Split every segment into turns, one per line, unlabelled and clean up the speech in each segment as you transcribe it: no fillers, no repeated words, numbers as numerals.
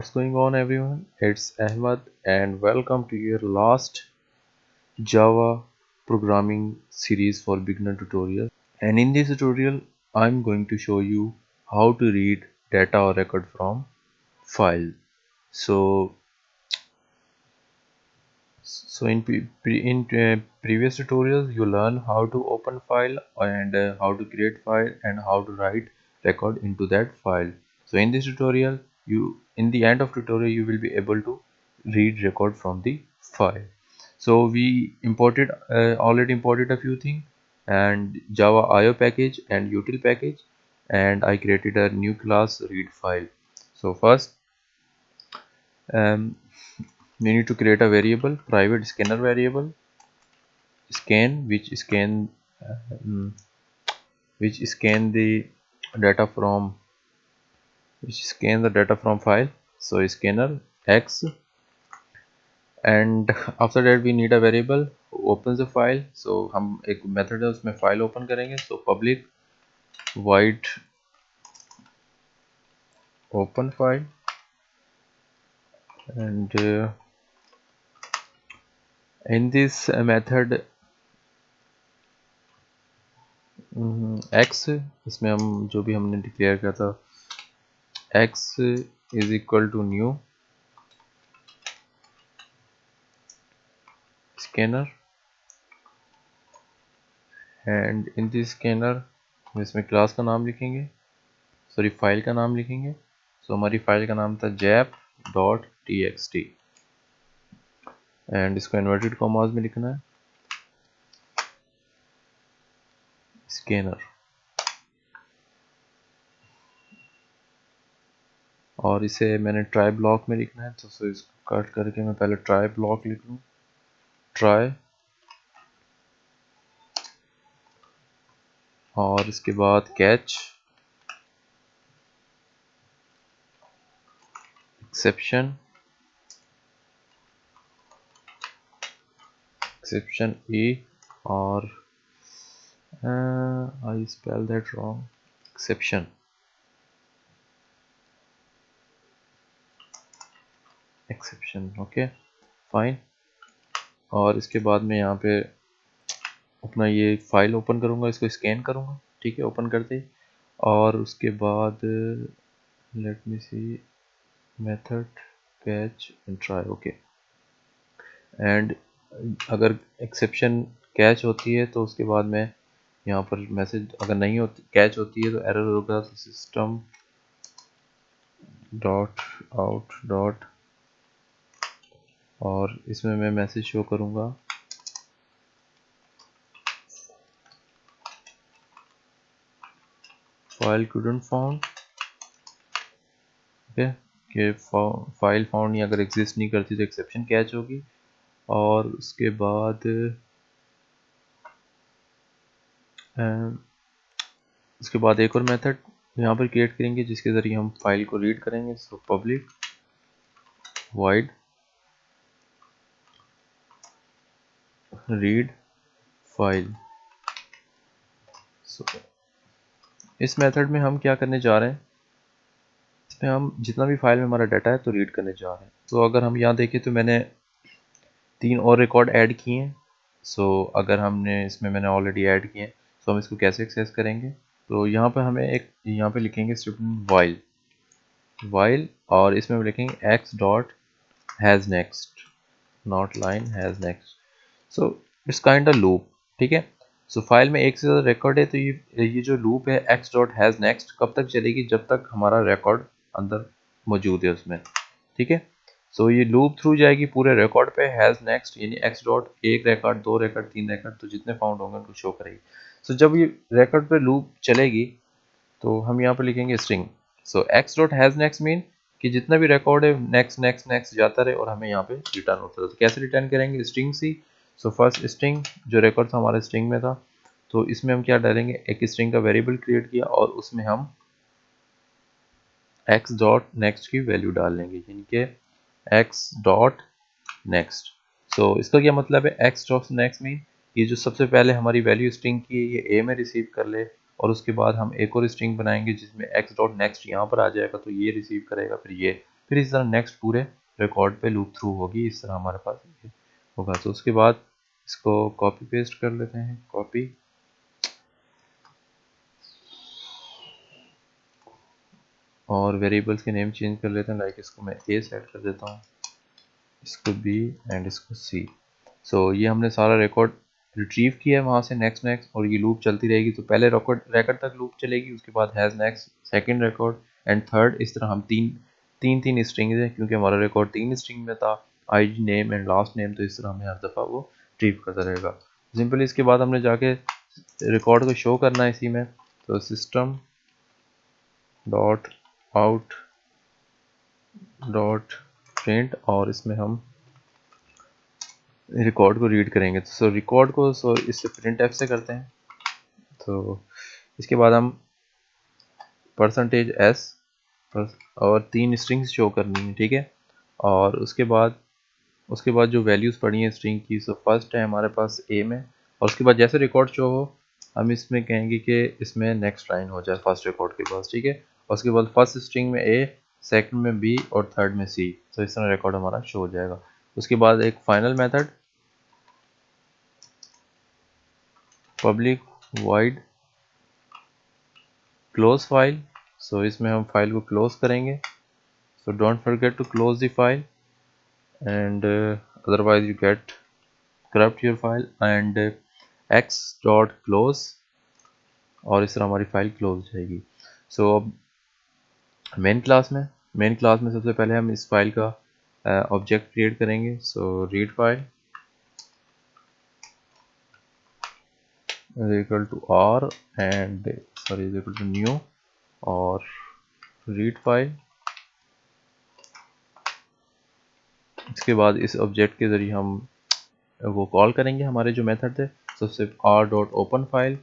What's going on, everyone? It's Ahmad and welcome to your last Java programming series for beginner tutorial. And in this tutorial I'm going to show you how to read data or record from file. So previous tutorials you learn how to open file and how to create file and how to write record into that file. So in this tutorial, in the end of tutorial you will be able to read record from the file. So we already imported a few things, and Java IO package and util package, and I created a new class read file. So first, um, we need to create a variable, private scanner variable, scan um, which scan the data from file. So scanner x, and after that we need a variable who opens the file. So हम एक method है उसमें file open करेंगे. So public void open file, and in this method x, इसमें हम जो भी हमने डिक्लेयर किया था x is equal to new scanner, and in this scanner इसमें क्लास का नाम लिखेंगे, सॉरी फाइल का नाम लिखेंगे. सो हमारी फाइल का नाम था jap.txt, एंड इसको इन्वर्टेड कॉमास में लिखना है स्कैनर. और इसे मैंने ट्राई ब्लॉक में लिखना है, तो इसको कट करके मैं पहले ट्राई ब्लॉक लिख लूँ, ट्राई, और इसके बाद कैच, एक्सेप्शन ई, और आई spell that wrong, exception. Okay fine. और इसके बाद मैं यहाँ पे अपना ये फाइल ओपन करूँगा, इसको स्कैन करूँगा. ठीक है, ओपन करते ही. और उसके बाद let me see method catch and try. Okay, and अगर एक्सेप्शन कैच होती है तो उसके बाद मैं यहाँ पर मैसेज, अगर नहीं होती कैच होती है तो एरर होगा, तो सिस्टम डॉट आउट डॉट, और इसमें मैं मैसेज शो करूँगा फाइल couldn't फाउंड. ओके, कि फाइल फाउंड या अगर एग्जिस्ट नहीं करती तो एक्सेप्शन कैच होगी. और उसके बाद एक और मेथड यहाँ पर क्रिएट करेंगे जिसके ज़रिए हम फाइल को रीड करेंगे. So public void read file. So इस मेथड में हम क्या करने जा रहे हैं, इसमें हम जितना भी फाइल में हमारा डाटा है तो रीड करने जा रहे हैं. तो अगर हम यहाँ देखें तो मैंने 3 और रिकॉर्ड ऐड किए हैं. सो अगर हमने इसमें मैंने ऑलरेडी ऐड किए हैं, तो हम इसको कैसे एक्सेस करेंगे. तो यहाँ पर हमें यहाँ पे लिखेंगे स्टूडेंट वाइल, और इसमें हम लिखेंगे x dot has next, not line has next. So it's kind of loop. ठीक है. सो फाइल में एक से ज़्यादा रिकॉर्ड है, तो ये जो लूप है x डॉट हैज़ नेक्स्ट कब तक चलेगी, जब तक हमारा रिकॉर्ड अंदर मौजूद है उसमें. ठीक है. सो ये लूप थ्रू जाएगी पूरे रिकॉर्ड पे, हैज़ नेक्स्ट यानी x डॉट, एक रिकॉर्ड, 2 रिकॉर्ड, 3 रिकॉर्ड, तो जितने फाउंड होंगे उनको शो करेगी. सो जब ये रिकॉर्ड पे लूप चलेगी तो हम यहाँ पर लिखेंगे string. So x dot has next mean कि जितना भी रिकॉर्ड है नेक्स्ट नेक्स्ट नेक्स्ट जाता रहे और हमें यहाँ पे रिटर्न होता है. तो कैसे रिटर्न करेंगे, स्ट्रिंग सी. सो फर्स्ट स्ट्रिंग जो रिकॉर्ड था हमारे स्ट्रिंग में था, तो इसमें हम क्या डालेंगे, एक स्ट्रिंग का वेरिएबल क्रिएट किया और उसमें हम x डॉट नेक्स्ट की वैल्यू डाल लेंगे, यानी कि x डॉट नेक्स्ट. सो इसका क्या मतलब है, x डॉट नेक्स्ट मीन ये जो सबसे पहले हमारी वैल्यू स्ट्रिंग की है ये a में रिसीव कर ले, और उसके बाद हम एक और स्ट्रिंग बनाएंगे जिसमें x डॉट नेक्स्ट यहाँ पर आ जाएगा, तो ये रिसीव करेगा, फिर ये फिर इस तरह नेक्स्ट पूरे रिकॉर्ड पे लूप थ्रू होगी, इस तरह हमारे पास ये होगा। तो उसके बाद इसको कॉपी पेस्ट कर लेते हैं, कॉपी, और वेरिएबल्स के नेम चेंज कर लेते हैं। लाइक इसको मैं ए सेट कर देता हूँ, इसको बी एंड इसको सी। सो ये हमने सारा रिकॉर्ड रिट्रीव किया है वहाँ से, नेक्स्ट नेक्स्ट, और ये लूप चलती रहेगी। तो पहले रिकॉर्ड तक लूप चलेगी, उसके बाद has next, second record and third. इस तरह हम तीन स्ट्रिंग्स है, क्योंकि हमारा रिकॉर्ड 3 स्ट्रिंग में था, ID, name and last name. तो इस तरह हमें हर दफ़ा वो रिट्रीव करता रहेगा सिंपली। इसके बाद हमने जाके रिकॉर्ड को शो करना है इसी में। तो system dot out dot print, और इसमें हम रिकॉर्ड को रीड करेंगे। तो रिकॉर्ड को इससे प्रिंट एफ से करते हैं। तो इसके बाद हम %s और 3 स्ट्रिंग्स शो करनी है, ठीक है। और उसके बाद जो वैल्यूज़ पड़ी हैं स्ट्रिंग की, सो फर्स्ट है हमारे पास ए में, और उसके बाद जैसे रिकॉर्ड शो हो हम इसमें कहेंगे कि इसमें नेक्स्ट लाइन हो जाए फर्स्ट रिकॉर्ड के पास, ठीक है। और उसके बाद फर्स्ट स्ट्रिंग में ए, सेकंड में बी और थर्ड में सी। तो इस तरह रिकॉर्ड हमारा शो हो जाएगा। उसके बाद एक final method public void close file. So इसमें हम फाइल को क्लोज करेंगे। So don't forget to close the file and otherwise you get corrupt your file, and x dot close, और इस तरह हमारी फाइल क्लोज हो जाएगी। सो अब मेन क्लास में सबसे पहले हम इस फाइल का ऑब्जेक्ट क्रिएट करेंगे। So read file is equal to r and sorry is equal to new, और रीड फाइल। इसके बाद इस ऑब्जेक्ट के ज़रिए हम वो कॉल करेंगे हमारे जो मेथड थे। सबसे r डॉट ओपन फाइल,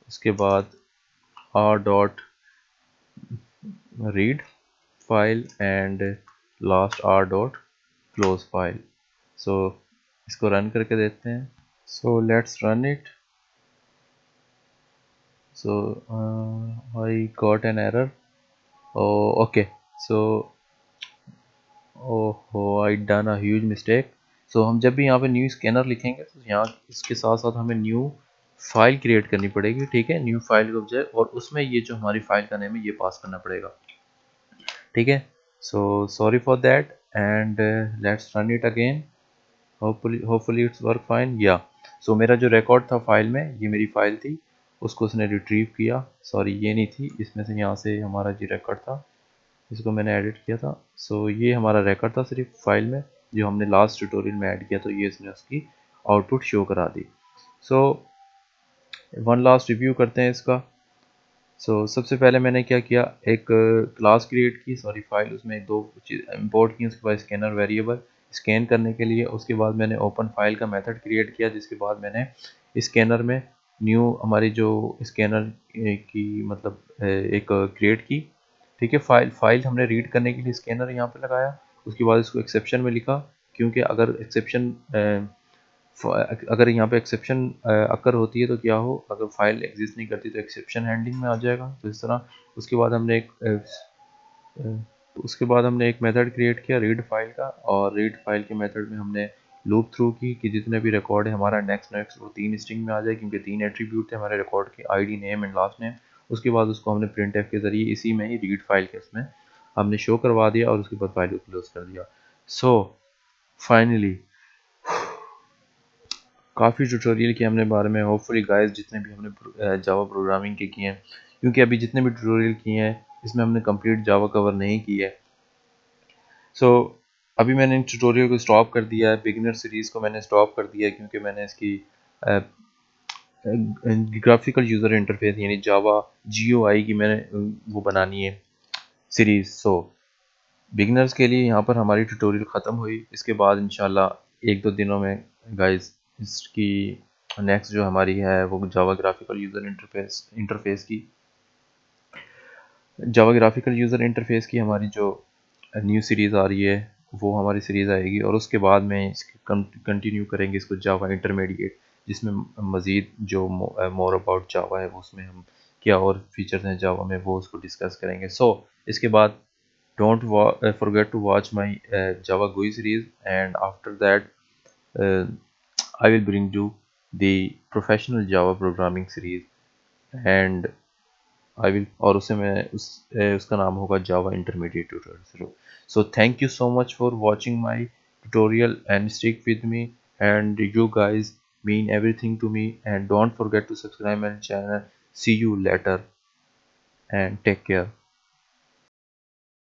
उसके बाद r dot read file and last r dot close file. So इसको रन करके देखते हैं। So let's run it. So I got an error. Oh, okay. So I done a huge mistake. So हम जब भी यहाँ पे न्यू स्कैनर लिखेंगे तो यहाँ इसके साथ साथ हमें न्यू फाइल क्रिएट करनी पड़ेगी, ठीक है। न्यू फाइल ऑब्जेक्ट, और उसमें ये जो हमारी फाइल का नेम है ये पास करना पड़ेगा, ठीक है। So sorry for that and let's run it again. Hopefully it's work fine, या। सो मेरा जो रिकॉर्ड था फाइल में, ये मेरी फाइल थी, उसको उसने रिट्रीव किया। सॉरी ये नहीं थी, इसमें से यहाँ से हमारा जो रिकॉर्ड था इसको मैंने एडिट किया था। सो ये हमारा रिकॉर्ड था सिर्फ फाइल में, जो हमने लास्ट ट्यूटोरियल में ऐड किया, तो ये इसने उसकी आउटपुट शो करा दी। सो वन लास्ट रिव्यू करते हैं इसका। सो सबसे पहले मैंने क्या किया, एक क्लास क्रिएट की, सॉरी फाइल, उसमें 2 चीज़ इम्पोर्ट की। उसके बाद स्कैनर वेरिएबल स्कैन करने के लिए, उसके बाद मैंने ओपन फाइल का मेथड क्रिएट किया, जिसके बाद मैंने स्कैनर में न्यू हमारी जो स्कैनर की मतलब एक क्रिएट की, ठीक है। फाइल हमने रीड करने के लिए स्कैनर यहाँ पे लगाया। उसके बाद इसको एक्सेप्शन में लिखा, क्योंकि अगर यहाँ पे एक्सेप्शन अकर होती है तो क्या हो, अगर फाइल एग्जिस्ट नहीं करती तो एक्सेप्शन हैंडलिंग में आ जाएगा। तो इस तरह उसके बाद हमने एक मेथड क्रिएट किया रीड फाइल का, और रीड फाइल के मेथड में हमने लूप थ्रू की कि जितने भी रिकॉर्ड है हमारा नेक्स्ट वो 3 स्ट्रिंग में आ जाए, क्योंकि 3 एट्रीब्यूट थे हमारे रिकॉर्ड के, ID, name and last name. उसके बाद उसको हमने प्रिंट एफ के ज़रिए इसी में ही रीड फाइल के उसमें हमने शो करवा दिया, और उसके बाद फाइल को क्लोज कर दिया। सो फाइनली काफ़ी ट्यूटोरियल किए हमने बारे में। होपफुली गाइस जितने भी हमने जावा प्रोग्रामिंग के किए हैं, क्योंकि अभी जितने भी ट्यूटोरियल किए हैं इसमें हमने कंप्लीट जावा कवर नहीं की है। सो अभी मैंने इन ट्यूटोरियल को स्टॉप कर दिया है, बिगिनर सीरीज़ को मैंने स्टॉप कर दिया है, क्योंकि मैंने इसकी ग्राफिकल यूज़र इंटरफेस यानी जावा GUI की मैंने वो बनानी है सीरीज़। सो बिगिनर्स के लिए यहाँ पर हमारी ट्यूटोरियल ख़त्म हुई। इसके बाद इंशाल्लाह 1-2 दिनों में गाइस इसकी नेक्स्ट जो हमारी है वो जावा ग्राफिकल यूज़र इंटरफेस की हमारी जो न्यू सीरीज़ आ रही है वो हमारी सीरीज़ आएगी, और उसके बाद में इसकी कंटिन्यू करेंगे इसको जावा इंटरमीडिएट, जिसमें मज़ीद जो मोर अबाउट जावा है उसमें हम क्या और फीचर्स हैं जावा में वो उसको डिस्कस करेंगे। सो इसके बाद forget to watch my Java GUI series, and after that uh, I will bring you the professional Java programming series, and I will और उसे मैं उसका नाम होगा Java intermediate tutorial. So thank you so much for watching my tutorial and stick with me, and you guys mean everything to me, and don't forget to subscribe my channel. See you later and take care.